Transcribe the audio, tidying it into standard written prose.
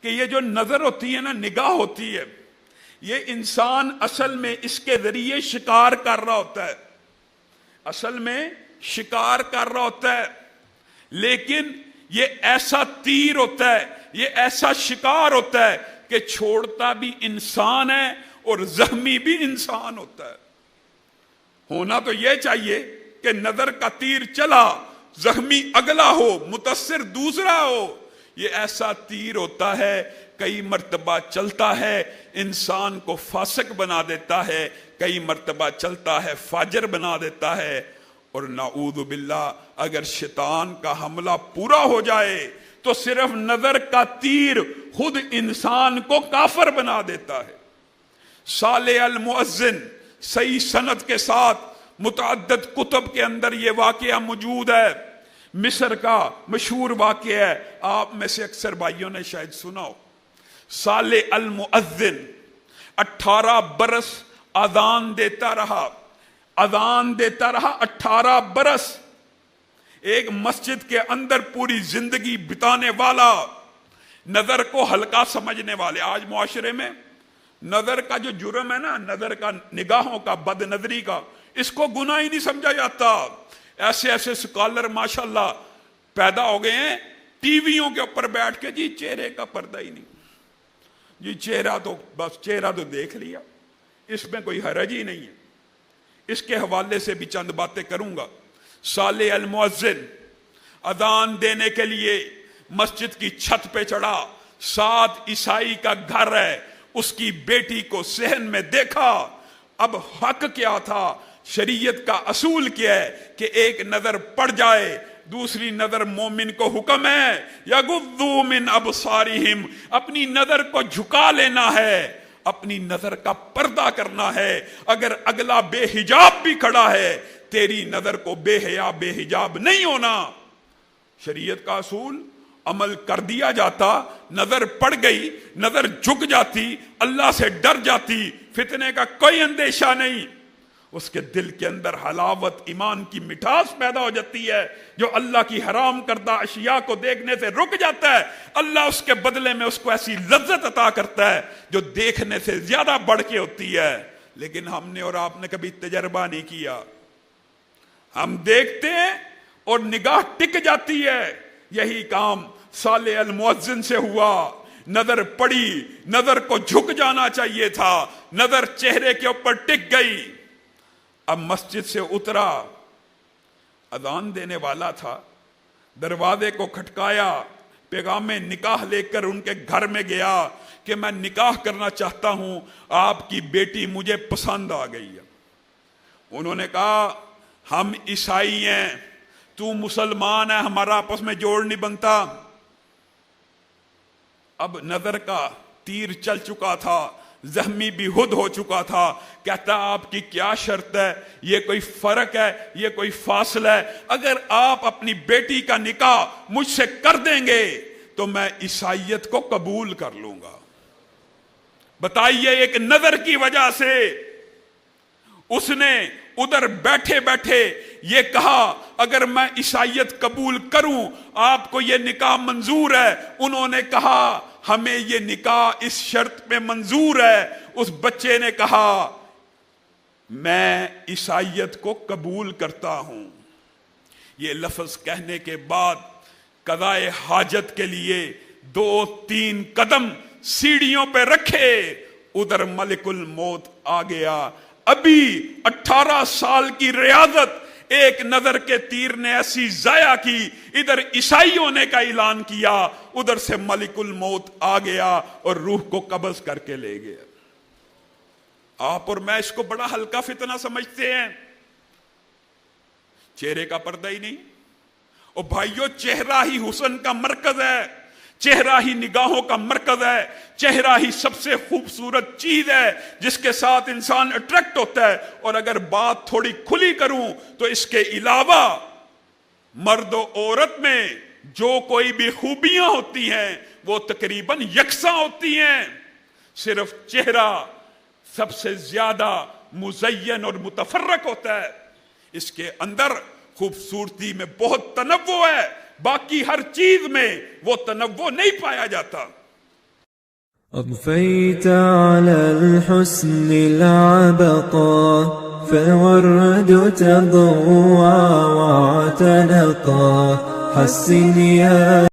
کہ یہ جو نظر ہوتی ہے نا، نگاہ ہوتی ہے، یہ انسان اصل میں اس کے ذریعے شکار کر رہا ہوتا ہے، اصل میں شکار کر رہا ہوتا ہے، لیکن یہ ایسا تیر ہوتا ہے، یہ ایسا شکار ہوتا ہے کہ چھوڑتا بھی انسان ہے اور زخمی بھی انسان ہوتا ہے۔ ہونا تو یہ چاہیے کہ نظر کا تیر چلا، زخمی اگلا ہو، متاثر دوسرا ہو۔ یہ ایسا تیر ہوتا ہے، کئی مرتبہ چلتا ہے انسان کو فاسق بنا دیتا ہے، کئی مرتبہ چلتا ہے فاجر بنا دیتا ہے، اور نعوذ باللہ اگر شیطان کا حملہ پورا ہو جائے تو صرف نظر کا تیر خود انسان کو کافر بنا دیتا ہے۔ صالح المؤذن صحیح سند کے ساتھ متعدد کتب کے اندر یہ واقعہ موجود ہے، مصر کا مشہور واقعہ ہے، آپ میں سے اکثر بھائیوں نے شاید سنا ہو۔ صالح المؤذن 18 برس اذان دیتا رہا، 18 برس، ایک مسجد کے اندر پوری زندگی بتانے والا، نظر کو ہلکا سمجھنے والے۔ آج معاشرے میں نظر کا جو جرم ہے نا، نظر کا، نگاہوں کا، بد نظری کا، اس کو گناہ ہی نہیں سمجھا جاتا۔ ایسے ایسے سکالر ماشاءاللہ پیدا ہو گئے ہیں، ٹی ویوں کے اوپر بیٹھ کے جی چہرے کا پردہ ہی نہیں، جی چہرہ تو بس چہرہ تو دیکھ لیا، اس میں کوئی حرج ہی نہیں ہے۔ اس کے حوالے سے بھی چند باتیں کروں گا۔ صالح المؤذن اذان دینے کے لیے مسجد کی چھت پہ چڑھا، ساتھ عیسائی کا گھر ہے، اس کی بیٹی کو صحن میں دیکھا۔ اب حق کیا تھا، شریعت کا اصول کیا ہے کہ ایک نظر پڑ جائے، دوسری نظر مومن کو حکم ہے یغضوا من ابصارہم، اپنی نظر کو جھکا لینا ہے، اپنی نظر کا پردہ کرنا ہے۔ اگر اگلا بے حجاب بھی کھڑا ہے، تیری نظر کو بے حیا بے حجاب نہیں ہونا۔ شریعت کا اصول عمل کر دیا جاتا، نظر پڑ گئی، نظر جھک جاتی، اللہ سے ڈر جاتی، فتنے کا کوئی اندیشہ نہیں، اس کے دل کے اندر حلاوت ایمان کی مٹھاس پیدا ہو جاتی ہے۔ جو اللہ کی حرام کردہ اشیاء کو دیکھنے سے رک جاتا ہے، اللہ اس کے بدلے میں اس کو ایسی لذت عطا کرتا ہے جو دیکھنے سے زیادہ بڑھ کے ہوتی ہے۔ لیکن ہم نے اور آپ نے کبھی تجربہ نہیں کیا، ہم دیکھتے ہیں اور نگاہ ٹک جاتی ہے۔ یہی کام صالح المؤذن سے ہوا، نظر پڑی، نظر کو جھک جانا چاہیے تھا، نظر چہرے کے اوپر ٹک گئی۔ اب مسجد سے اترا، اذان دینے والا تھا، دروازے کو کھٹکایا، پیغام نکاح لے کر ان کے گھر میں گیا کہ میں نکاح کرنا چاہتا ہوں، آپ کی بیٹی مجھے پسند آ گئی ہے۔ انہوں نے کہا ہم عیسائی ہیں، تو مسلمان ہے، ہمارا آپس میں جوڑ نہیں بنتا۔ اب نظر کا تیر چل چکا تھا، زخمی بھی خود ہو چکا تھا۔ کہتا آپ کی کیا شرط ہے، یہ کوئی فرق ہے، یہ کوئی فاصلہ ہے، اگر آپ اپنی بیٹی کا نکاح مجھ سے کر دیں گے تو میں عیسائیت کو قبول کر لوں گا۔ بتائیے، ایک نظر کی وجہ سے اس نے ادھر بیٹھے بیٹھے یہ کہا اگر میں عیسائیت قبول کروں آپ کو یہ نکاح منظور ہے۔ انہوں نے کہا ہمیں یہ نکاح اس شرط پہ منظور ہے۔ اس بچے نے کہا میں عیسائیت کو قبول کرتا ہوں۔ یہ لفظ کہنے کے بعد قضائے حاجت کے لیے 2-3 قدم سیڑھیوں پہ رکھے، ادھر ملک الموت آ گیا۔ ابھی 18 سال کی ریاضت ایک نظر کے تیر نے ایسی ضائع کی، ادھر عیسائی ہونے کا اعلان کیا، ادھر سے ملک الموت آ گیا اور روح کو قبض کر کے لے گیا۔ آپ اور میں اس کو بڑا ہلکا فتنہ سمجھتے ہیں، چہرے کا پردہ ہی نہیں۔ اور بھائیو، چہرہ ہی حسن کا مرکز ہے، چہرہ ہی نگاہوں کا مرکز ہے، چہرہ ہی سب سے خوبصورت چیز ہے جس کے ساتھ انسان اٹریکٹ ہوتا ہے۔ اور اگر بات تھوڑی کھلی کروں تو اس کے علاوہ مرد و عورت میں جو کوئی بھی خوبیاں ہوتی ہیں وہ تقریباً یکساں ہوتی ہیں، صرف چہرہ سب سے زیادہ مزین اور متفرق ہوتا ہے۔ اس کے اندر خوبصورتی میں بہت تنوع ہے، باقی ہر چیز میں وہ تنوع نہیں پایا جاتا۔ أضفيت على الحسن العبقى فالورد تضوى واعتنقى حسن يا